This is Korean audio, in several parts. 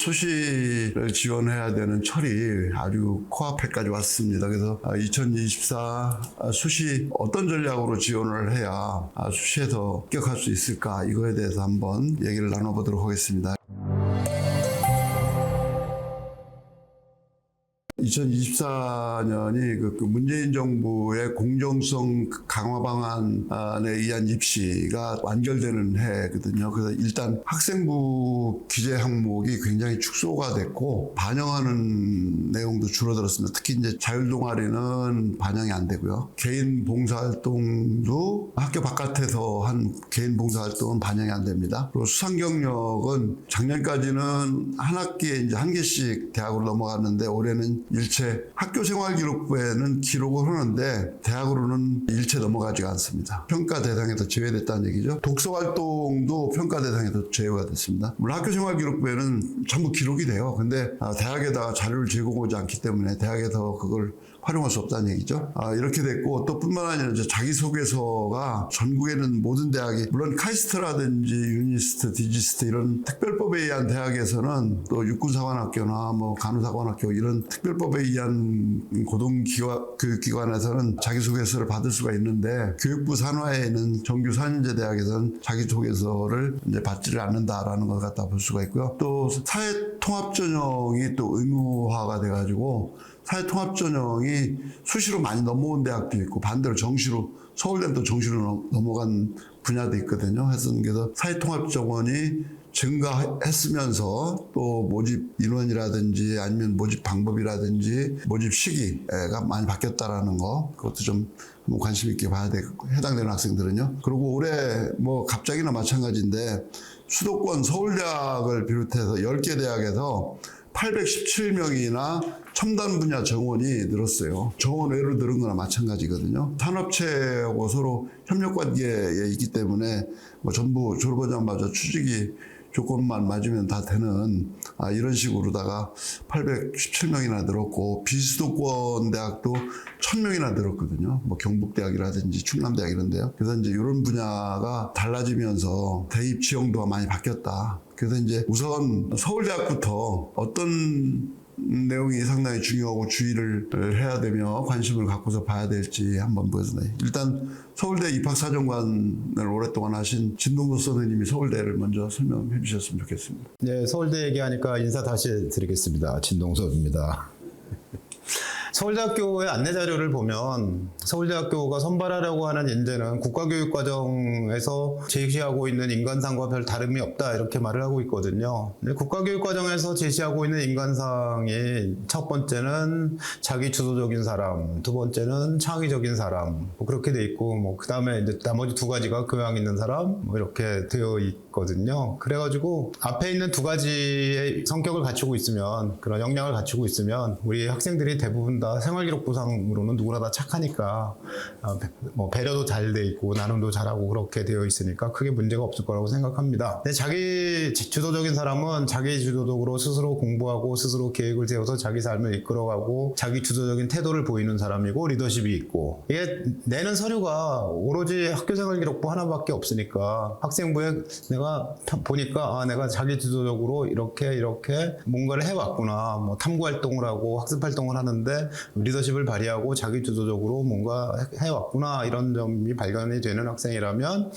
수시를 지원해야 되는 철이 아주 코앞에까지 왔습니다. 그래서 2024 수시 어떤 전략으로 지원을 해야 수시에서 합격할 수 있을까, 이거에 대해서 한번 얘기를 나눠보도록 하겠습니다. 2024년이 그 문재인 정부의 공정성 강화 방안에 의한 입시가 완결되는 해거든요. 그래서 일단 학생부 규제 항목이 굉장히 축소가 됐고 반영하는 내용도 줄어들었습니다. 특히 이제 자율동아리는 반영이 안 되고요. 개인 봉사활동도 학교 바깥에서 한 개인 봉사활동은 반영이 안 됩니다. 그리고 수상경력은 작년까지는 한 학기에 이제 한 개씩 대학으로 넘어갔는데 올해는 일체 학교생활기록부에는 기록을 하는데 대학으로는 일체 넘어가지가 않습니다. 평가 대상에서 제외됐다는 얘기죠. 독서활동도 평가 대상에서 제외가 됐습니다. 물론 학교생활기록부에는 전부 기록이 돼요. 근데 대학에다가 자료를 제공하지 않기 때문에 대학에서 그걸 활용할 수 없다는 얘기죠. 이렇게 됐고, 또 뿐만 아니라 이제 자기소개서가 전국에는 모든 대학이, 물론 카이스트라든지 유니스트, 디지스트 이런 특별법에 의한 대학에서는, 또 육군사관학교나 뭐 간호사관학교 이런 특별법에 의한 고등교육기관에서는 자기소개서를 받을 수가 있는데, 교육부 산하에 있는 정규 4년제 대학에서는 자기소개서를 이제 받지를 않는다라는 걸 갖다 볼 수가 있고요. 또 사회통합전형이 또 의무화가 돼가지고 사회통합전형이 수시로 많이 넘어온 대학도 있고, 반대로 정시로, 서울대는 또 정시로 넘어간 분야도 있거든요. 그래서 사회통합정원이 증가했으면서 또 모집 인원이라든지 아니면 모집 방법이라든지 모집 시기가 많이 바뀌었다라는 거, 그것도 좀 한번 관심 있게 봐야 되고, 해당되는 학생들은요. 그리고 올해 뭐 갑자기나 마찬가지인데 수도권 서울대학을 비롯해서 10개 대학에서 817명이나 첨단 분야 정원이 늘었어요. 정원 외로 늘은 거나 마찬가지거든요. 산업체하고 서로 협력 관계에 있기 때문에 뭐 전부 졸업하자마자 취직이 조건만 맞으면 다 되는 이런 식으로다가 817명이나 늘었고, 비수도권 대학도 1000명이나 늘었거든요. 뭐 경북대학이라든지 충남대학 이런데요. 그래서 이제 이런 분야가 달라지면서 대입 지형도가 많이 바뀌었다. 그래서 이제 우선 서울대학부터 어떤 내용이 상당히 중요하고 주의를 해야 되며 관심을 갖고서 봐야 될지 한번 보겠습니다. 일단 서울대 입학사정관을 오랫동안 하신 진동도 선생님이 서울대를 먼저 설명해 주셨으면 좋겠습니다. 네, 서울대 얘기하니까 인사 다시 드리겠습니다. 진동섭입니다. 서울대학교의 안내자료를 보면 서울대학교가 선발하려고 하는 인재는 국가교육과정에서 제시하고 있는 인간상과 별 다름이 없다, 이렇게 말을 하고 있거든요. 근데 국가교육과정에서 제시하고 있는 인간상이 첫 번째는 자기 주도적인 사람, 두 번째는 창의적인 사람, 뭐 그렇게 돼 있고, 뭐 그 다음에 이제 나머지 두 가지가 교양 있는 사람, 뭐 이렇게 되어 있거든요. 그래가지고 앞에 있는 두 가지의 성격을 갖추고 있으면, 그런 역량을 갖추고 있으면 우리 학생들이 대부분 다 생활기록부상으로는 누구나 다 착하니까, 뭐 배려도 잘 돼 있고 나눔도 잘하고 그렇게 되어 있으니까 크게 문제가 없을 거라고 생각합니다. 근데 자기 주도적인 사람은 자기 주도적으로 스스로 공부하고 스스로 계획을 세워서 자기 삶을 이끌어가고 자기 주도적인 태도를 보이는 사람이고, 리더십이 있고, 이게 내는 서류가 오로지 학교생활기록부 하나밖에 없으니까 학생부에 내가 보니까 내가 자기 주도적으로 이렇게 뭔가를 해왔구나, 뭐 탐구활동을 하고 학습활동을 하는데 리더십을 발휘하고 자기 주도적으로 뭔가 해왔구나, 이런 점이 발견이 되는 학생이라면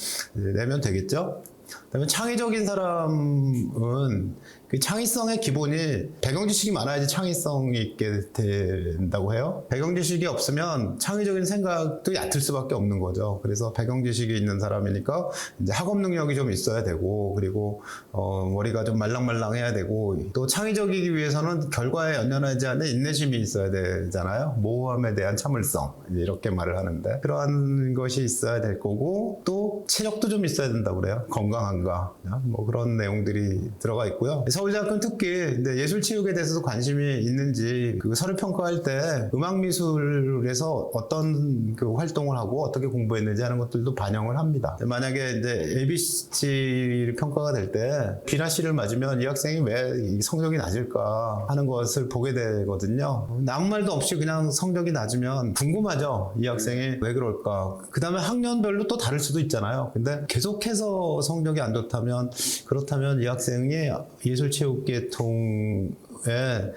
내면 되겠죠. 그다음에 창의적인 사람은 그 창의성의 기본이 배경 지식이 많아야지 창의성이 있게 된다고 해요. 배경 지식이 없으면 창의적인 생각도 얕을 수밖에 없는 거죠. 그래서 배경 지식이 있는 사람이니까 이제 학업 능력이 좀 있어야 되고, 그리고 머리가 좀 말랑말랑해야 되고, 또 창의적이기 위해서는 결과에 연연하지 않은 인내심이 있어야 되잖아요. 모호함에 대한 참을성, 이렇게 말을 하는데 그러한 것이 있어야 될 거고, 또 체력도 좀 있어야 된다고 그래요. 건강한가, 뭐 그런 내용들이 들어가 있고요. 서울대학교는 특히 예술체육에 대해서도 관심이 있는지 그 서류 평가할 때 음악미술에서 어떤 그 활동을 하고 어떻게 공부했는지 하는 것들도 반영을 합니다. 만약에 이제 ABC 평가가 될 때 B나 C를 맞으면 이 학생이 왜 성적이 낮을까 하는 것을 보게 되거든요. 아무 말도 없이 그냥 성적이 낮으면 궁금하죠. 이 학생이 왜 그럴까. 그 다음에 학년별로 또 다를 수도 있잖아요. 근데 계속해서 성적이 안 좋다면, 그렇다면 이 학생이 예술 체육계통에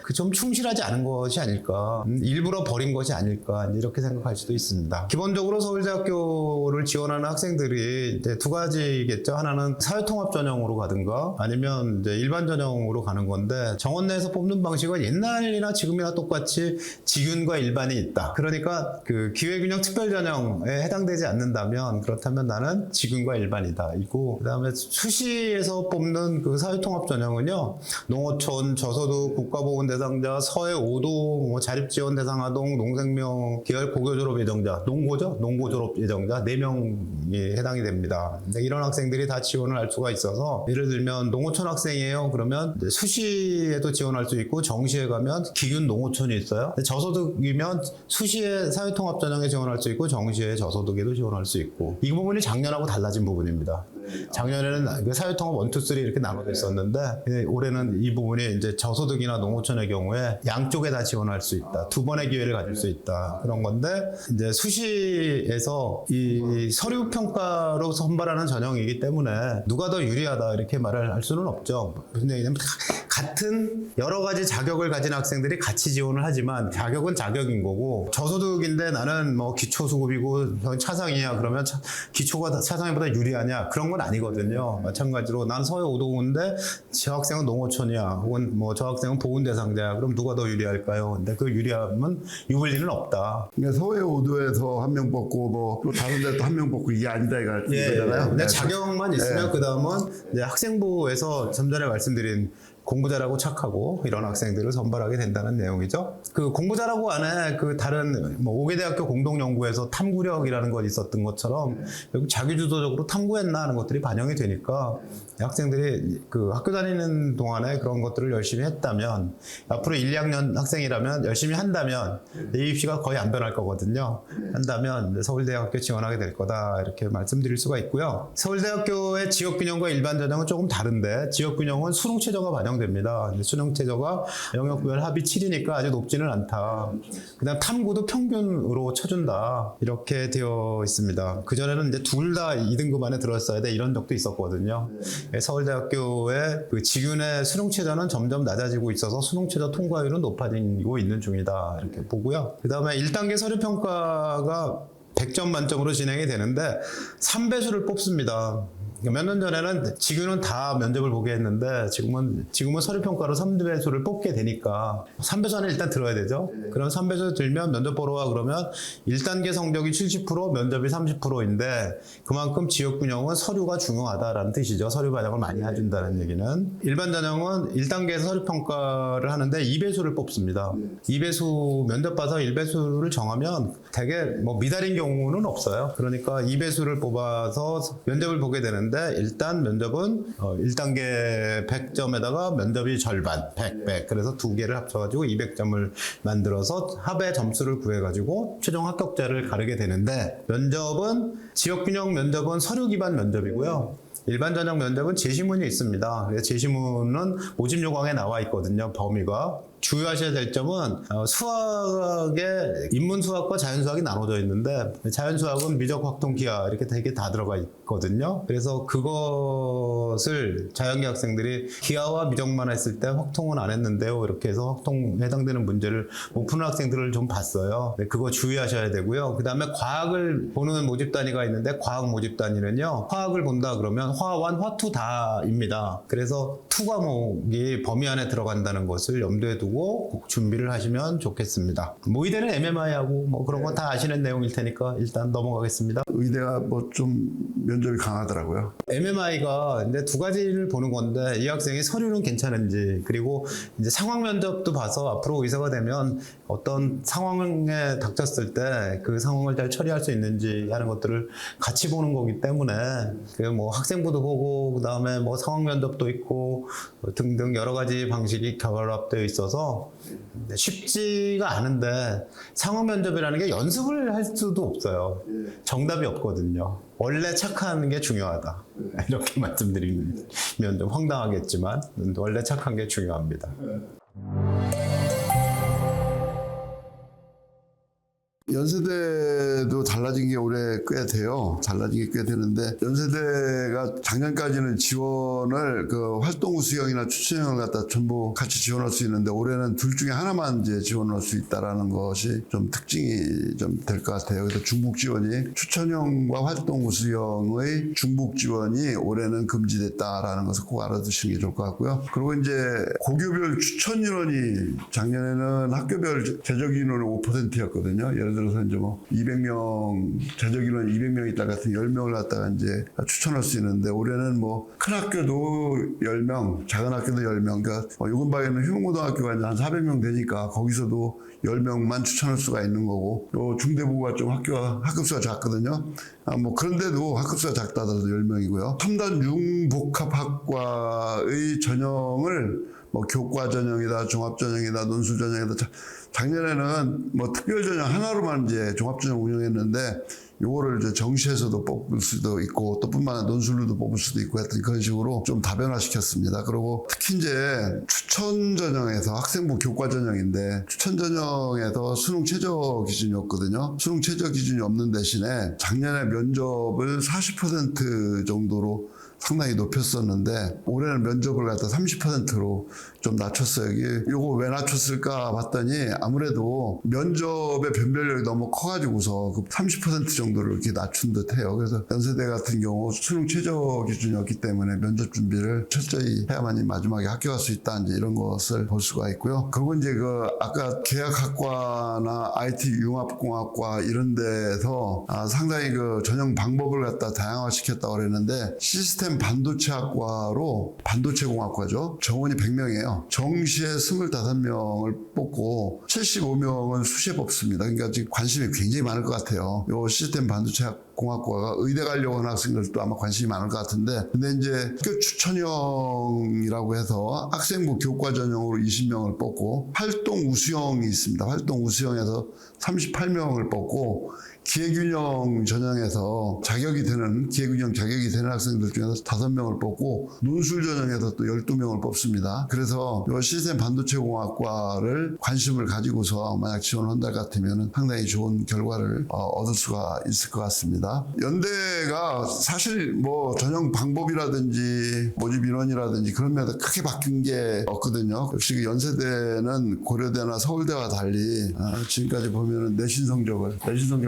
그 좀 충실하지 않은 것이 아닐까, 일부러 버린 것이 아닐까 이렇게 생각할 수도 있습니다. 기본적으로 서울대학교를 지원하는 학생들이 이제 두 가지겠죠. 하나는 사회통합 전형으로 가든가 아니면 이제 일반 전형으로 가는 건데, 정원 내에서 뽑는 방식은 옛날이나 지금이나 똑같이 지균과 일반이 있다. 그러니까 그 기회균형 특별 전형에 해당되지 않는다면, 그렇다면 나는 지균과 일반이다 이고, 그다음에 수시에서 뽑는 그 사회통합 전형은요, 농어촌, 저소득, 국가보건 대상자, 서해 5도, 뭐 자립지원 대상 아동, 농생명 계열 고교 졸업 예정자, 농고죠? 농고 졸업 예정자 4명이 해당이 됩니다. 근데 이런 학생들이 다 지원을 할 수가 있어서, 예를 들면 농어촌 학생이에요. 그러면 이제 수시에도 지원할 수 있고, 정시에 가면 기균 농어촌이 있어요. 근데 저소득이면 수시에 사회통합 전형에 지원할 수 있고, 정시에 저소득에도 지원할 수 있고, 이 부분이 작년하고 달라진 부분입니다. 작년에는 사회통합 1, 2, 3 이렇게 나눠져 있었는데, 올해는 이 부분이 이제 저소득이나 농어촌의 경우에 양쪽에 다 지원할 수 있다. 2번의 기회를 가질 수 있다. 그런 건데, 이제 수시에서 이 서류 평가로 선발하는 전형이기 때문에 누가 더 유리하다 이렇게 말을 할 수는 없죠. 근데 같은 여러 가지 자격을 가진 학생들이 같이 지원을 하지만 자격은 자격인 거고, 저소득인데 나는 뭐 기초수급이고 차상이야 그러면 기초가 차상보다 유리하냐, 그런 건 아니거든요. 마찬가지로 난 서해 5도인데 저 학생은 농어촌이야, 혹은 뭐 저 학생은 보훈 대상자야, 그럼 누가 더 유리할까요? 근데 그 유리함은 유불리는 없다. 그러니까 서해 5도에서 한 명 뽑고 뭐 또 다른 데또 한 명 뽑고 이게 아니다 이거잖아요. 근데 자격만 있으면 그 다음은 이제 학생부에서 좀 전에 말씀드린 공부 잘하고 착하고 이런 학생들을 선발하게 된다는 내용이죠. 그 공부 잘하고 안에 그 다른 뭐 5개 대학교 공동 연구에서 탐구력이라는 것 있었던 것처럼 결국 자기주도적으로 탐구했나 하는 것들이 반영이 되니까, 학생들이 그 학교 다니는 동안에 그런 것들을 열심히 했다면, 앞으로 1, 2학년 학생이라면 열심히 한다면 내 입시가 거의 안 변할 거거든요. 한다면 서울대학교 지원하게 될 거다 이렇게 말씀드릴 수가 있고요. 서울대학교의 지역균형과 일반 전형은 조금 다른데, 지역균형은 수능 최저가 반영됩니다. 수능 최저가 영역별 합이 7이니까 아주 높지는 않다. 그다음 탐구도 평균으로 쳐준다 이렇게 되어 있습니다. 그전에는 이제 둘 다 2등급 안에 들었어야 돼 이런 적도 있었거든요. 서울대학교의 그 지균의 수능 최저는 점점 낮아지고 있어서 수능 최저 통과율은 높아지고 있는 중이다 이렇게 보고요. 그다음에 1단계 서류 평가가 100점 만점으로 진행이 되는데 3배수를 뽑습니다. 몇 년 전에는 지금은 다 면접을 보게 했는데, 지금은 서류평가로 3배수를 뽑게 되니까 3배수 안에 일단 들어야 되죠. 그럼 3배수 들면 면접 보러 와 그러면 1단계 성적이 70%, 면접이 30%인데 그만큼 지역균형은 서류가 중요하다라는 뜻이죠. 서류 반영을 많이 해준다는 얘기는. 일반 전형은 1단계에서 서류평가를 하는데 2배수를 뽑습니다. 2배수 면접 봐서 1배수를 정하면 되게 뭐 미달인 경우는 없어요. 그러니까 2배수를 뽑아서 면접을 보게 되는데, 일단 면접은 1단계 100점에다가 면접이 절반 100. 그래서 두 개를 합쳐가지고 200점을 만들어서 합의 점수를 구해가지고 최종 합격자를 가르게 되는데, 면접은 지역균형 면접은 서류 기반 면접이고요. 일반 전형 면접은 제시문이 있습니다. 제시문은 모집 요강에 나와 있거든요. 범위가. 주의하셔야 될 점은 수학에 인문수학과 자연수학이 나눠져 있는데, 자연수학은 미적, 확통, 기하 이렇게 되게 다 들어가 있거든요. 그래서 그것을 자연계 학생들이 기하와 미적만 했을 때 확통은 안 했는데요, 이렇게 해서 확통에 해당되는 문제를 못 푸는 학생들을 좀 봤어요. 그거 주의하셔야 되고요. 그 다음에 과학을 보는 모집 단위가 있는데, 과학 모집 단위는요, 화학을 본다 그러면 화원, 화투 다입니다. 그래서 투 과목이 범위 안에 들어간다는 것을 염두에 두고 꼭 준비를 하시면 좋겠습니다. 모의대는 MMI하고 뭐 그런 건 다 아시는 내용일 테니까 일단 넘어가겠습니다. 의대가 뭐 좀 면접이 강하더라고요. MMI가 근데 두 가지를 보는 건데, 이 학생이 서류는 괜찮은지, 그리고 이제 상황 면접도 봐서 앞으로 의사가 되면 어떤 상황에 닥쳤을 때 그 상황을 잘 처리할 수 있는지 하는 것들을 같이 보는 거기 때문에, 그 뭐 학생부도 보고 그다음에 뭐 상황 면접도 있고 등등 여러 가지 방식이 결합되어 있어서 쉽지가 않은데, 상황 면접이라는 게 연습을 할 수도 없어요. 정답이 없거든요. 원래 착한 게 중요하다. 이렇게 말씀드리면 좀 황당하겠지만 원래 착한 게 중요합니다. 연세대도 달라진 게 올해 꽤 돼요. 달라진 게 꽤 되는데 연세대가 작년까지는 지원을 그 활동 우수형이나 추천형을 갖다 전부 같이 지원할 수 있는데 올해는 둘 중에 하나만 이제 지원할 수 있다라는 것이 좀 특징이 좀 될 것 같아요. 그래서 중복 지원이 추천형과 활동 우수형의 중복 지원이 올해는 금지됐다라는 것을 꼭 알아두시는 게 좋을 것 같고요. 그리고 이제 고교별 추천 인원이 작년에는 학교별 재적 인원은 5%였거든요. 예를 들어서 이제 뭐 200명 재적 인원 200명 있다 같은 10명을 갖다가 이제 추천할 수 있는데 올해는 뭐 큰 학교도 10명, 작은 학교도 10명. 그러니까 요금 바에는 휴문고등학교가 이제 한 400명 되니까 거기서도 10명만 추천할 수가 있는 거고, 요 중대부가 좀 학급수가 작거든요. 뭐 그런데도 학급수가 작다 하더라도 10명이고요. 3단 융복합학과의 전형을 뭐 교과 전형이다, 종합 전형이다, 논술 전형이다. 작년에는 뭐 특별 전형 하나로만 이제 종합 전형 운영했는데 요거를 이제 정시에서도 뽑을 수도 있고 또 뿐만 아니라 논술로도 뽑을 수도 있고 하여튼 그런 식으로 좀 다변화시켰습니다. 그리고 특히 이제 추천 전형에서 학생부 교과 전형인데 추천 전형에서 수능 최저 기준이 없거든요. 수능 최저 기준이 없는 대신에 작년에 면접을 40% 정도로 상당히 높였었는데 올해는 면접을 갖다 30%로 좀 낮췄어요. 이게 요거 왜 낮췄을까 봤더니 아무래도 면접의 변별력이 너무 커가지고서 그 30% 정도를 이렇게 낮춘 듯해요. 그래서 연세대 같은 경우 수능 최저 기준이었기 때문에 면접 준비를 철저히 해야만이 마지막에 합격할 수 있다 이제 이런 것을 볼 수가 있고요. 그리고 이제 그 아까 계약학과나 IT 융합공학과 이런 데서 상당히 그 전형 방법을 갖다 다양화시켰다고 그랬는데 시스템 반도체학과로 반도체공학과죠. 정원이 100명이에요. 정시에 25명을 뽑고 75명은 수시에 뽑습니다. 그러니까 지금 관심이 굉장히 많을 것 같아요. 요 시스템 반도체공학과가 의대 가려고 하는 학생들도 아마 관심이 많을 것 같은데 근데 이제 학교 추천형이라고 해서 학생부 교과 전형으로 20명을 뽑고 활동 우수형이 있습니다. 활동 우수형에서 38명을 뽑고 기회균형 전형에서 기회균형 자격이 되는 학생들 중에서 5명을 뽑고 논술 전형에서 또 12명을 뽑습니다. 그래서 이 시스템 반도체공학과를 관심을 가지고서 만약 지원한다 같으면 상당히 좋은 결과를 얻을 수가 있을 것 같습니다. 연대가 사실 뭐 전형 방법이라든지 모집 인원이라든지 그런 면에서 크게 바뀐 게 없거든요. 역시 그 연세대는 고려대나 서울대와 달리 지금까지 보면은 내신 성적을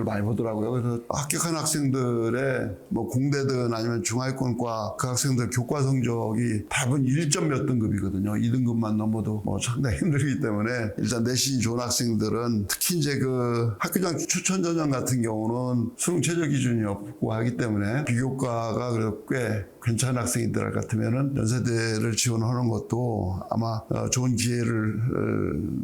많이 보더라고요. 그래서 합격한 학생들의 뭐 공대든 아니면 중하위권과 그 학생들 교과 성적이 대부분 1점 몇 등급이거든요. 2등급만 넘어도 뭐 상당히 힘들기 때문에 일단 내신이 좋은 학생들은 특히 이제 그 학교장 추천 전형 같은 경우는 수능 최저 기준이 없고 하기 때문에 비교과가 그래도 꽤 괜찮은 학생들 같으면은 연세대를 지원하는 것도 아마 좋은 기회를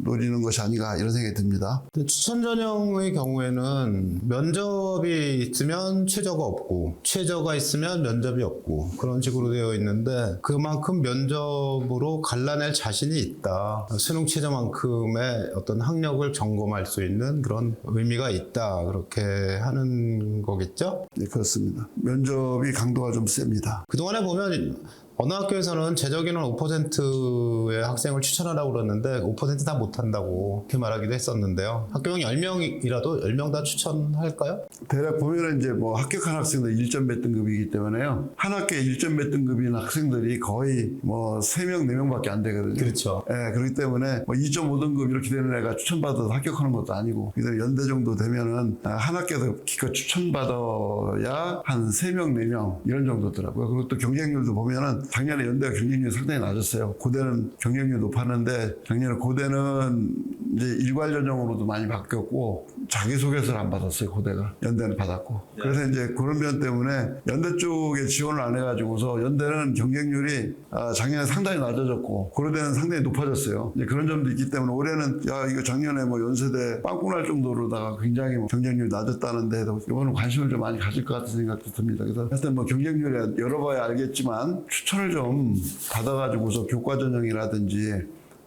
노리는 것이 아닌가 이런 생각이 듭니다. 추천 전형의 경우에는 면접이 있으면 최저가 없고 최저가 있으면 면접이 없고 그런 식으로 되어 있는데 그만큼 면접으로 갈라낼 자신이 있다. 수능 최저만큼의 어떤 학력을 점검할 수 있는 그런 의미가 있다. 그렇게 하는 거겠죠? 네, 그렇습니다. 면접이 강도가 좀 셉니다. 그동안에 보면 어느 학교에서는 재적인원 5%의 학생을 추천하라고 그러는데 5% 다 못한다고 그렇게 말하기도 했었는데요. 학교형 10명이라도 10명 다 추천할까요? 대략 보면은 이제 뭐 합격한 학생들 1점 몇 등급이기 때문에요. 한 학교에 1점 몇 등급인 학생들이 거의 뭐 3명, 4명밖에 안 되거든요. 그렇죠. 예, 그렇기 때문에 뭐 2.5등급 이렇게 되는 애가 추천받아서 합격하는 것도 아니고 그래서 연대 정도 되면은 한 학교에서 기껏 추천받아야 한 3명, 4명 이런 정도더라고요. 그리고 또 경쟁률도 보면은 작년에 연대가 경쟁률이 상당히 낮았어요. 고대는 경쟁률이 높았는데 작년에 고대는 이제 일괄 전형으로도 많이 바뀌었고 자기소개서를 안 받았어요. 고대가. 연대는 받았고. 그래서 이제 그런 면 때문에 연대 쪽에 지원을 안 해가지고서 연대는 경쟁률이 작년에 상당히 낮아졌고 고려대는 상당히 높아졌어요. 이제 그런 점도 있기 때문에 올해는 이거 작년에 뭐 연세대 빵꾸 날 정도로다가 굉장히 뭐 경쟁률이 낮았다는데 이번은 관심을 좀 많이 가질 것 같은 생각도 듭니다. 그래서 하여튼 뭐 경쟁률이 열어봐야 알겠지만 추천을 좀 받아가지고서 교과 전형이라든지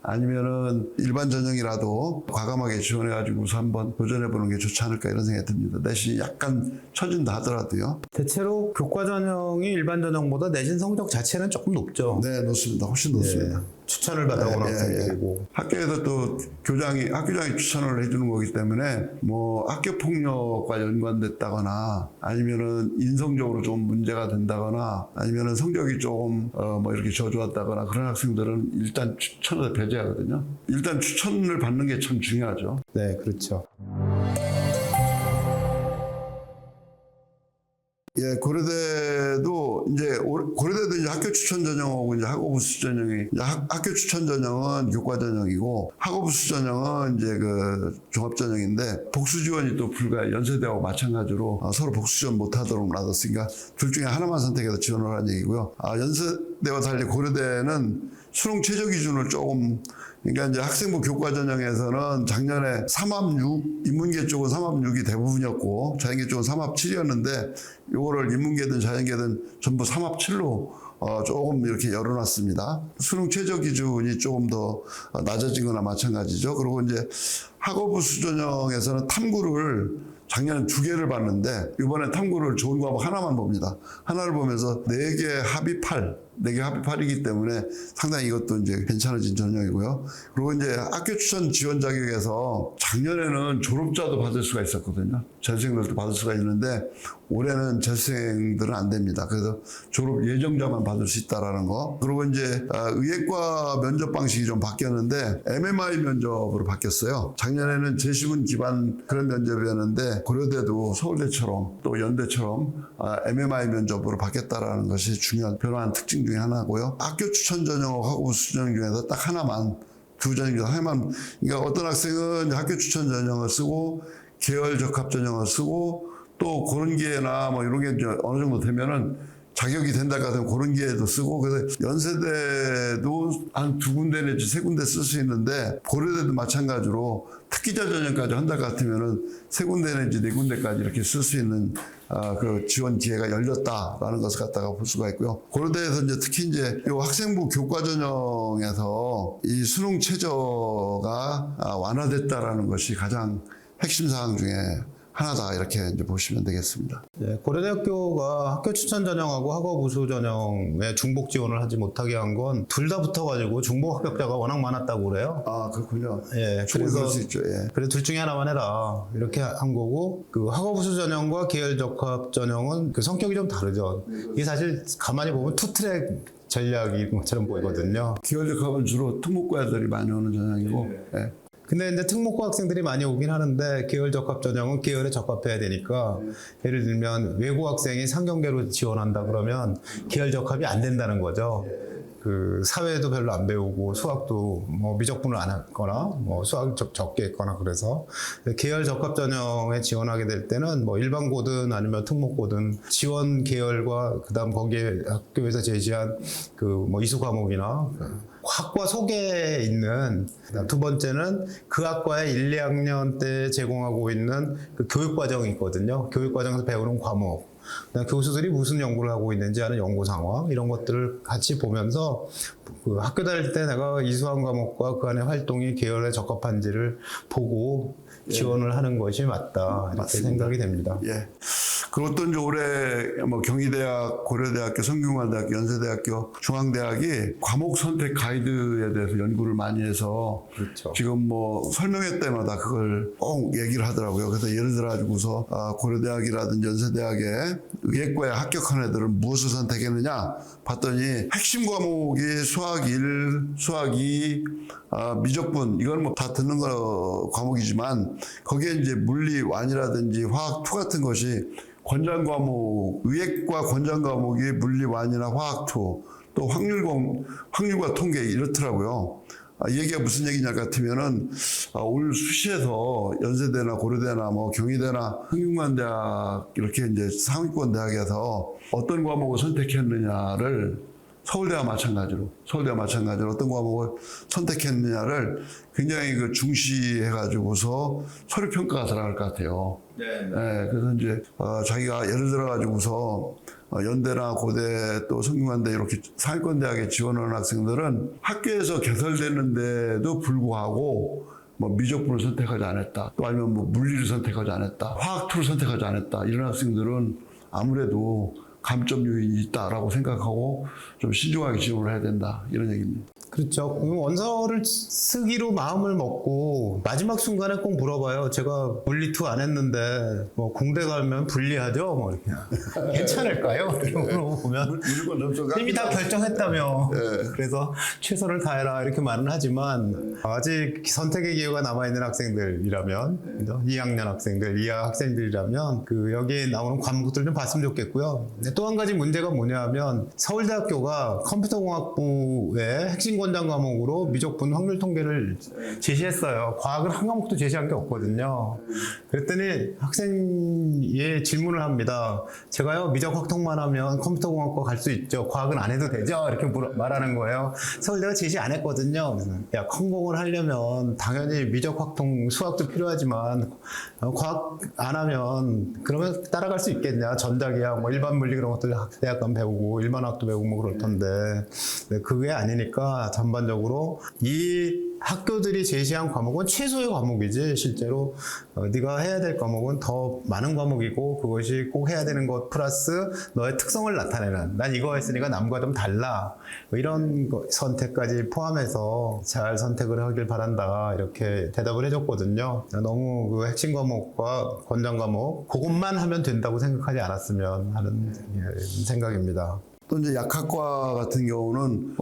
아니면은 일반 전형이라도 과감하게 지원해가지고서 한번 도전해보는 게 좋지 않을까 이런 생각이 듭니다. 내신이 약간 처진다 하더라도요. 대체로 교과 전형이 일반 전형보다 내신 성적 자체는 조금 높죠. 네, 높습니다. 훨씬 높습니다. 네. 추천을 받아온 학생들이고 학교에서 또 학교장이 추천을 해주는 거기 때문에 뭐 학교 폭력과 연관됐다거나 아니면은 인성적으로 좀 문제가 된다거나 아니면은 성적이 조금 뭐 이렇게 저조했다거나 그런 학생들은 일단 추천을 배제하거든요. 일단 추천을 받는 게 참 중요하죠. 네, 그렇죠. 예, 고려대도 이제 학교 추천 전형하고 이제 학업부 수전형이 이제 학교 추천 전형은 교과 전형이고 학업부 수전형은 이제 그 종합 전형인데 복수 지원이 또 연세대하고 마찬가지로 서로 복수 지원 못하도록 놔뒀으니까 둘 중에 하나만 선택해서 지원을 하는 얘기고요. 연세대와 달리 고려대는 수능 최저 기준을 조금 그러니까 이제 학생부 교과 전형에서는 작년에 3합6 인문계 쪽은 3합6이 대부분이었고 자연계 쪽은 3합7이었는데 요거를 인문계든 자연계든 전부 3합7로 조금 이렇게 열어놨습니다. 수능 최저 기준이 조금 더 낮아진 거나 마찬가지죠. 그리고 이제 학업부 수전형에서는 탐구를 작년에 2개를 봤는데 이번에 탐구를 좋은 과목 하나만 봅니다. 하나를 보면서 4개 합이 8, 4개 합이 8이기 때문에 상당히 이것도 이제 괜찮아진 전형이고요. 그리고 이제 학교 추천 지원 자격에서 작년에는 졸업자도 받을 수가 있었거든요. 재수생들도 받을 수가 있는데 올해는 재수생들은 안 됩니다. 그래서 졸업 예정자만 받을 수 있다라는 거. 그리고 이제 의예과 면접 방식이 좀 바뀌었는데 MMI 면접으로 바뀌었어요. 작년에는 재시문 기반 그런 면접이었는데 고려대도 서울대처럼 또 연대처럼 MMI 면접으로 바뀌었다라는 것이 중요한 변화한 특징 중에 하나고요. 학교 추천 전형하고 학업 수전형 중에서 딱 하나만 두 전형 중에서 하나만 그러니까 어떤 학생은 학교 추천 전형을 쓰고 계열 적합 전형을 쓰고 또 그런 기회나 뭐 이런 게 이제 어느 정도 되면은 자격이 된다 같으면 그런 기회도 쓰고 그래서 연세대도 한 2군데 내지 3군데 쓸 수 있는데 고려대도 마찬가지로 특기자 전형까지 한다 같으면은 3군데 내지 4군데까지 이렇게 쓸 수 있는 그 지원 기회가 열렸다라는 것을 갖다가 볼 수가 있고요. 고려대에서 이제 특히 이제 요 학생부 교과 전형에서 이 수능 최저가 완화됐다라는 것이 가장 핵심 사항 중에 하나다 이렇게 이제 보시면 되겠습니다. 네, 고려대학교가 학교 추천 전형하고 학업 우수 전형에 중복 지원을 하지 못하게 한 건 둘 다 붙어가지고 중복 합격자가 워낙 많았다고 그래요. 그렇군요. 예, 그래서 그럴 수 있죠. 예. 그래서 둘 중에 하나만 해라 이렇게 한 거고 그 학업 우수 전형과 계열 적합 전형은 그 성격이 좀 다르죠. 이게 사실 가만히 보면 투트랙 전략인 것처럼 보이거든요. 계열 적합은 주로 특목고애들이 많이 오는 전형이고. 예. 근데 이제 특목고 학생들이 많이 오긴 하는데 계열 적합 전형은 계열에 적합해야 되니까 예를 들면 외고 학생이 상경계로 지원한다 그러면 계열 적합이 안 된다는 거죠. 그 사회도 별로 안 배우고 수학도 뭐 미적분을 안 했거나 뭐 수학 적게 했거나 그래서 계열 적합 전형에 지원하게 될 때는 뭐 일반고든 아니면 특목고든 지원 계열과 그다음 거기에 학교에서 제시한 그 뭐 이수 과목이나 학과 속에 있는 두 번째는 그 학과의 1, 2학년 때 제공하고 있는 그 교육과정이 있거든요. 교육과정에서 배우는 과목. 교수들이 무슨 연구를 하고 있는지 하는 연구 상황 이런 것들을 같이 보면서 그 학교 다닐 때 내가 이수한 과목과 그 안에 활동이 계열에 적합한지를 보고 지원을 하는 것이 맞다 이렇게 맞습니다. 생각이 됩니다. 예. 그리고 또 이제 올해 뭐 경희대학, 고려대학교, 성균관대학교, 연세대학교, 중앙대학이 과목 선택 가이드에 대해서 연구를 많이 해서 그렇죠. 지금 뭐 설명회 때마다 그걸 꼭 얘기를 하더라고요. 그래서 예를 들어 가지고서 고려대학이라든지 연세대학에 의예과에 합격한 애들은 무엇을 선택했느냐 봤더니 핵심 과목이 수학 1, 수학 2, 미적분 이건 뭐 다 듣는 거 과목이지만 거기에 이제 물리 1이라든지 화학 2 같은 것이 권장 과목, 의예과 권장 과목이 물리 1이나 화학 2, 또 확률과 통계 이렇더라고요. 이 얘기가 무슨 얘기냐 같으면은 올 수시에서 연세대나 고려대나 뭐 경희대나 성균관대학 이렇게 이제 상위권 대학에서 어떤 과목을 선택했느냐를 서울대와 마찬가지로 어떤 과목을 선택했느냐를 굉장히 그 중시해가지고서 서류 평가가 들어갈 것 같아요. 네, 그래서 이제 자기가 예를 들어가지고서 연대나 고대 또 성균관대 이렇게 상위권 대학에 지원하는 학생들은 학교에서 개설되는데도 불구하고 뭐 미적분을 선택하지 않았다. 또 아니면 뭐 물리를 선택하지 않았다. 화학 2를 선택하지 않았다. 이런 학생들은 아무래도 감점 요인이 있다라고 생각하고 좀 신중하게 지원을 해야 된다. 이런 얘기입니다. 그렇죠. 그럼 원서를 쓰기로 마음을 먹고 마지막 순간에 꼭 물어봐요. 제가 물리투 안 했는데 뭐 공대 가면 불리하죠? 뭐 이렇게 괜찮을까요? 이렇게 물어보면 무조건 점수가 이미 다 결정했다며. 네. 그래서 최선을 다해라 이렇게 말은 하지만 아직 선택의 기회가 남아있는 학생들이라면 2학년 학생들, 2학 학생들이라면 그 여기에 나오는 과목들 좀 봤으면 좋겠고요. 또 한 가지 문제가 뭐냐면 서울대학교가 컴퓨터공학부의 핵심 권장 과목으로 미적분 확률 통계를 제시했어요. 과학은 한 과목도 제시한 게 없거든요. 그랬더니 학생이 질문을 합니다. 제가요 미적 확통만 하면 컴퓨터공학과 갈 수 있죠. 과학은 안 해도 되죠? 이렇게 말하는 거예요. 서울대가 제시 안 했거든요. 그래서 야 컴공을 하려면 당연히 미적 확통 수학도 필요하지만 과학 안 하면 그러면 따라갈 수 있겠냐? 전자기학 뭐 일반 물리 그런 것들 대학 가면 배우고 일반학도 배우고 뭐 그럴 텐데 네, 그게 아니니까 전반적으로 이 학교들이 제시한 과목은 최소의 과목이지 실제로 네가 해야 될 과목은 더 많은 과목이고 그것이 꼭 해야 되는 것 플러스 너의 특성을 나타내는 난 이거 했으니까 남과 좀 달라 뭐 이런 선택까지 포함해서 잘 선택을 하길 바란다 이렇게 대답을 해줬거든요. 너무 그 핵심 과목과 권장 과목 그것만 하면 된다고 생각하지 않았으면 하는 생각입니다. 또 이제 약학과 같은 경우는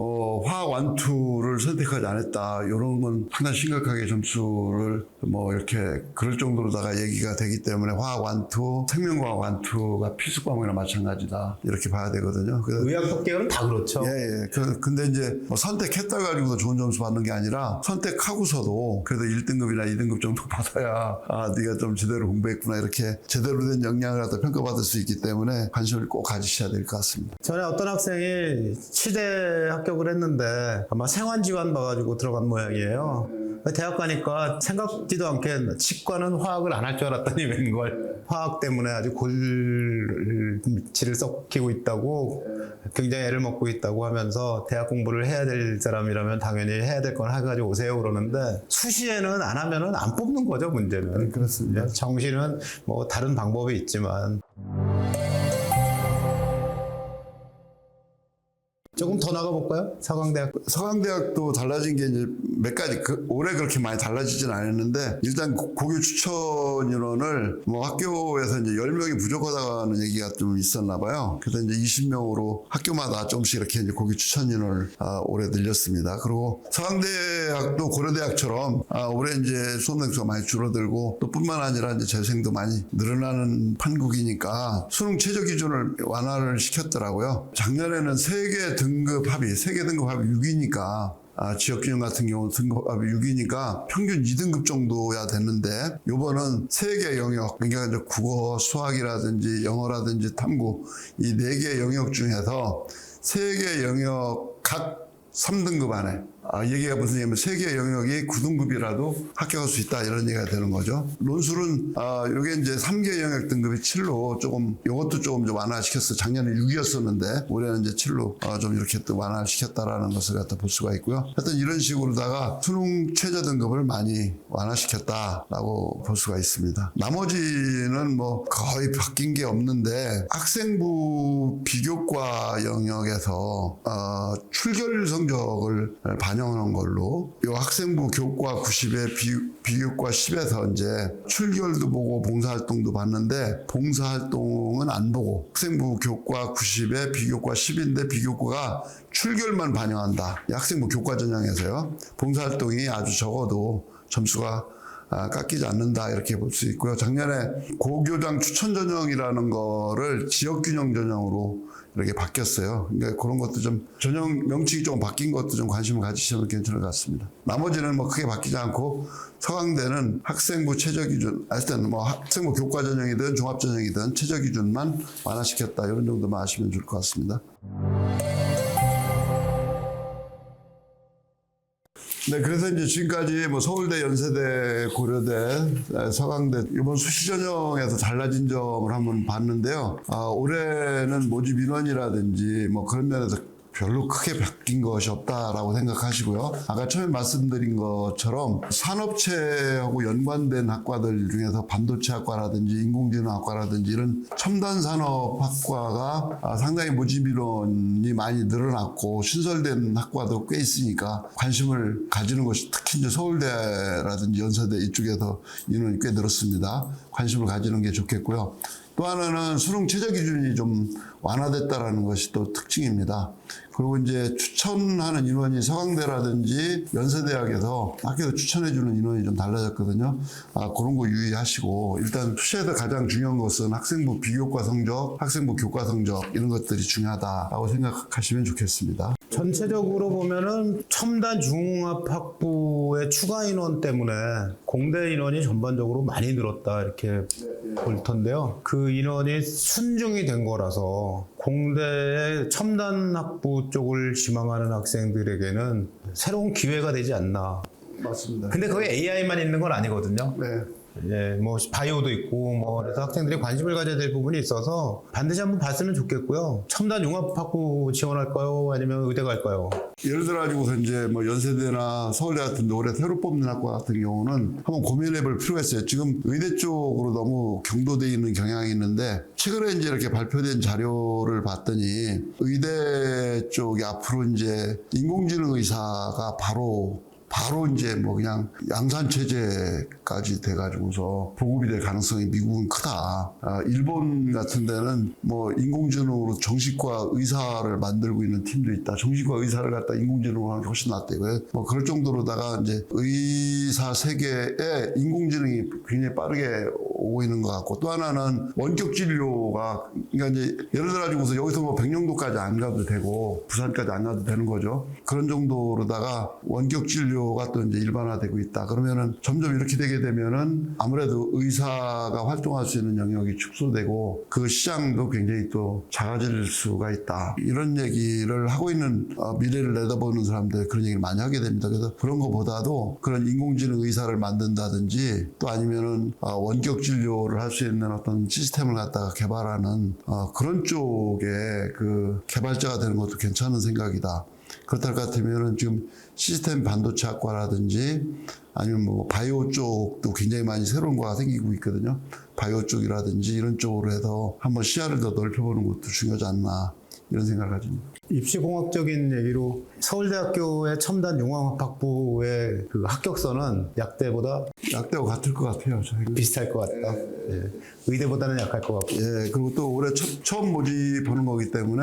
화학 완투를 선택하지 않았다. 이런 건 상당히 심각하게 점수를 뭐 이렇게 그럴 정도로다가 얘기가 되기 때문에 화학 완투, 생명과학 완투가 필수 과목이나 마찬가지다. 이렇게 봐야 되거든요. 의학학 계열은 다 그렇죠. 예. 근데 이제 뭐 선택했다 가지고도 좋은 점수 받는 게 아니라 선택하고서도 그래도 1등급이나 2등급 정도 받아야 아, 네가 좀 제대로 공부했구나 이렇게 제대로 된 역량을 갖다 평가받을 수 있기 때문에 관심을 꼭 가지셔야 될 것 같습니다. 전에 어떤 학생이 치대 합격을 했는데 아마 생환지원 봐가지고 들어간 모양이에요. 대학 가니까 생각지도 않게 치과는 화학을 안 할 줄 알았더니 웬걸 화학 때문에 아주 골치를 썩히고 있다고 굉장히 애를 먹고 있다고 하면서 대학 공부를 해야 될 사람이라면 당연히 해야 될 건 해가지고 오세요 그러는데 수시에는 안 하면은 안 뽑는 거죠 문제는. 그렇습니다. 정시는 뭐 다른 방법이 있지만 조금 더 나가볼까요? 서강대학. 서강대학도 달라진 게 이제 몇 가지, 올해 그렇게 많이 달라지진 않았는데, 일단 고교 추천 인원을 뭐 학교에서 이제 10명이 부족하다는 얘기가 좀 있었나 봐요. 그래서 이제 20명으로 학교마다 조금씩 이렇게 이제 고교 추천 인원을 올해 늘렸습니다. 그리고 서강대학도 고려대학처럼 올해 이제 수험생 수가 많이 줄어들고 또 뿐만 아니라 이제 재생도 많이 늘어나는 판국이니까 수능 최저 기준을 완화를 시켰더라고요. 작년에는 세계 등급 합이 6이니까 지역균형 같은 경우는 등급합이 6이니까 평균 2등급 정도야 됐는데 요번은 3개 영역 그러니까 이제 국어, 수학이라든지 영어라든지 탐구 이 4개 영역 중에서 3개 영역 각 3등급 안에 얘기가 무슨 얘기냐면 3개 영역이 9등급이라도 합격할 수 있다 이런 얘기가 되는 거죠. 논술은 요게 이제 3개 영역 등급이 7로 조금 요것도 조금 좀 완화시켰어요. 작년에 6이었었는데 올해는 이제 7로 좀 이렇게 또 완화시켰다라는 것을 갖다 볼 수가 있고요. 하여튼 이런 식으로다가 수능 최저 등급을 많이 완화시켰다라고 볼 수가 있습니다. 나머지는 뭐 거의 바뀐 게 없는데 학생부 비교과 영역에서 출결 성적을 반영하는 걸로 요 학생부 교과 90에 비교과 10에서 이제 출결도 보고 봉사활동도 봤는데 봉사활동은 안 보고 학생부 교과 90에 비교과 10인데 비교과가 출결만 반영한다. 이 학생부 교과 전형에서요. 봉사활동이 아주 적어도 점수가 깎이지 않는다 이렇게 볼 수 있고요. 작년에 고교장 추천 전형이라는 거를 지역균형 전형으로 이렇게 바뀌었어요. 그러니까 그런 것도 좀 전형 명칭이 좀 바뀐 것도 좀 관심을 가지시면 괜찮을 것 같습니다. 나머지는 뭐 크게 바뀌지 않고 서강대는 학생부 최저 기준, 하여튼 뭐 학생부 교과 전형이든 종합 전형이든 최저 기준만 완화시켰다 이런 정도만 아시면 좋을 것 같습니다. 네, 그래서 이제 지금까지 뭐 서울대, 연세대, 고려대, 서강대 이번 수시 전형에서 달라진 점을 한번 봤는데요. 올해는 모집 인원이라든지 뭐 그런 면에서 별로 크게 바뀐 것이 없다라고 생각하시고요. 아까 처음에 말씀드린 것처럼 산업체하고 연관된 학과들 중에서 반도체학과라든지 인공지능학과라든지 이런 첨단 산업학과가 상당히 모집 인원이 많이 늘어났고 신설된 학과도 꽤 있으니까 관심을 가지는 것이 특히 이제 서울대라든지 연세대 이쪽에서 인원이 꽤 늘었습니다. 관심을 가지는 게 좋겠고요. 또 하나는 수능 최저 기준이 좀 완화됐다라는 것이 또 특징입니다. 그리고 이제 추천하는 인원이 서강대라든지 연세대학에서 학교에서 추천해주는 인원이 좀 달라졌거든요. 그런 거 유의하시고 일단 투시에서 가장 중요한 것은 학생부 비교과 성적, 학생부 교과 성적 이런 것들이 중요하다라고 생각하시면 좋겠습니다. 전체적으로 보면은 첨단 중흥합학부의 추가 인원 때문에 공대 인원이 전반적으로 많이 늘었다 이렇게 볼 텐데요. 그 인원이 순증이 된 거라서 공대의 첨단 학부 쪽을 지망하는 학생들에게는 새로운 기회가 되지 않나. 맞습니다. 근데 거기 AI만 있는 건 아니거든요. 네. 예, 뭐 바이오도 있고 뭐 그래서 학생들이 관심을 가져야 될 부분이 있어서 반드시 한번 봤으면 좋겠고요. 첨단 융합학부 지원할까요? 아니면 의대 갈까요? 예를 들어 가지고서 이제 뭐 연세대나 서울대 같은 데 올해 새로 뽑는 학과 같은 경우는 한번 고민해 볼 필요가 있어요. 지금 의대 쪽으로 너무 경도돼 있는 경향이 있는데 최근에 이제 이렇게 발표된 자료를 봤더니 의대 쪽이 앞으로 이제 인공지능 의사가 바로 이제 뭐 그냥 양산 체제까지 돼가지고서 보급이 될 가능성이 미국은 크다. 일본 같은 데는 뭐 인공지능으로 정신과 의사를 만들고 있는 팀도 있다. 정신과 의사를 갖다 인공지능으로 하는 게 훨씬 낫대요. 뭐 그럴 정도로다가 이제 의사 세계에 인공지능이 굉장히 빠르게 오고 있는 것 같고 또 하나는 원격 진료가 그러니까 이제 예를 들어 가지고서 여기서 뭐 백령도까지 안 가도 되고 부산까지 안 가도 되는 거죠. 그런 정도로다가 원격 진료가 또 이제 일반화되고 있다. 그러면은 점점 이렇게 되게 되면은 아무래도 의사가 활동할 수 있는 영역이 축소되고 그 시장도 굉장히 또 작아질 수가 있다. 이런 얘기를 하고 있는 미래를 내다보는 사람들 그런 얘기를 많이 하게 됩니다. 그래서 그런 것보다도 그런 인공지능 의사를 만든다든지 또 아니면은 원격 진료를 할 수 있는 어떤 시스템을 갖다가 개발하는 그런 쪽에 그 개발자가 되는 것도 괜찮은 생각이다. 그렇다 같으면은 지금 시스템 반도체 학과라든지 아니면 뭐 바이오 쪽도 굉장히 많이 새로운 거가 생기고 있거든요. 바이오 쪽이라든지 이런 쪽으로 해서 한번 시야를 더 넓혀보는 것도 중요하지 않나 이런 생각을 가집니다. 입시공학적인 얘기로 서울대학교의 첨단 융합학부의 그 합격선은 약대보다 약대와 같을 것 같아요. 저희가. 비슷할 것 같다. 예. 의대보다는 약할 것 같고. 예, 그리고 또 올해 처음 모집하는 거기 때문에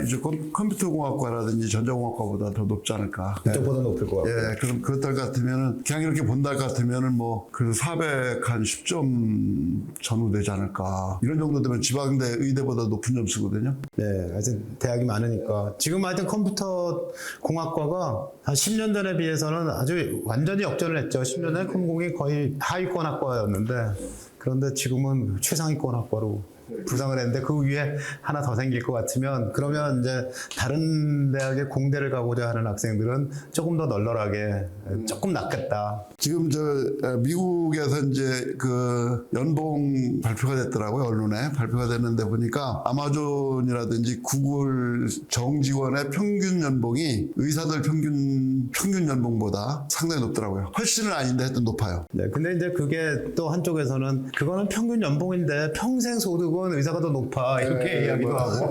이제 컴퓨터공학과라든지 전자공학과보다 더 높지 않을까. 그쪽보다 높을 것 같고. 예, 그럼 그렇다 같으면은 그냥 이렇게 본다 같으면은 뭐 그래도 410점 전후 되지 않을까. 이런 정도 되면 지방대 의대보다 높은 점수거든요. 네, 하여튼 대학이 많으니까. 지금 하여튼 컴퓨터 공학과가 한 10년 전에 비해서는 아주 완전히 역전을 했죠. 10년 전에 컴공이 거의 하위권 학과였는데 그런데 지금은 최상위권 학과로 부상을 했는데 그 위에 하나 더 생길 것 같으면 그러면 이제 다른 대학의 공대를 가고자 하는 학생들은 조금 더 널널하게 조금 낫겠다. 지금 미국에서 이제 그 연봉 발표가 됐더라고요. 언론에 발표가 됐는데 보니까 아마존이라든지 구글 정직원의 평균 연봉이 의사들 평균 연봉보다 상당히 높더라고요. 훨씬은 아닌데 하여튼 높아요. 네, 근데 이제 그게 또 한쪽에서는 그거는 평균 연봉인데 평생 소득은 의사가 더 높아 이렇게 이야기도 하고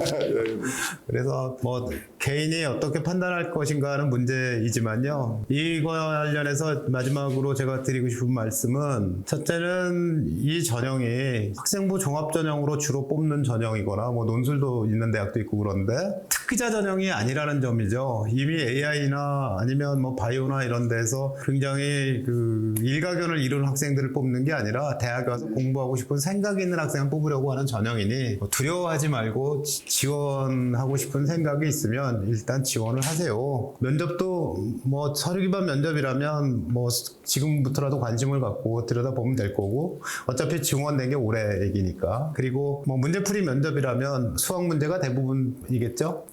그래서 뭐 개인이 어떻게 판단할 것인가 하는 문제이지만요. 이거와 관련해서 마지막으로 제가 드리고 싶은 말씀은 첫째는 이 전형이 학생부 종합 전형으로 주로 뽑는 전형이거나 뭐 논술도 있는 대학도 있고 그런데 특기자 전형이 아니라는 점이죠. 이미 AI나 아니면 뭐 바이오나 이런 데서 굉장히 그 일가견을 이룬 학생들을 뽑는 게 아니라 대학에 와서 공부하고 싶은 생각이 있는 학생을 뽑으려고 하는 전형이니 두려워하지 말고 지원하고 싶은 생각이 있으면 일단 지원을 하세요. 면접도 뭐 서류 기반 면접이라면 뭐 지금부터라도 관심을 갖고 들여다보면 될 거고 어차피 지원된 게 올해 얘기니까. 그리고 뭐 문제풀이 면접이라면 수학 문제가 대부분이겠죠.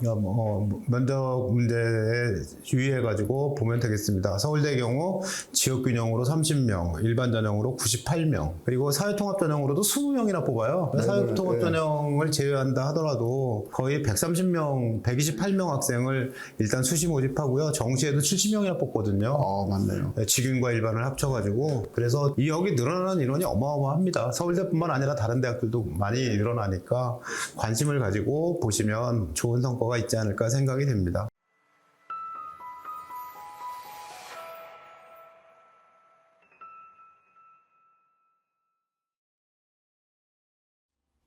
면접 문제에 유의해가지고 보면 되겠습니다. 서울대의 경우 지역균형으로 30명, 일반 전형으로 98명, 그리고 사회통합 전형으로도 20명이나 뽑아요. 네, 사회통합 네. 전형을 제외한다 하더라도 거의 130명, 128명 학생을 일단 수시 모집하고요. 정시에도 70명이나 뽑거든요. 맞네요. 직윤과 일반을 합쳐가지고. 그래서 이 여기 늘어나는 인원이 어마어마합니다. 서울대뿐만 아니라 다른 대학들도 많이 늘어나니까 관심을 가지고 보시면 좋은 성과가 있지 않을까 생각이 됩니다.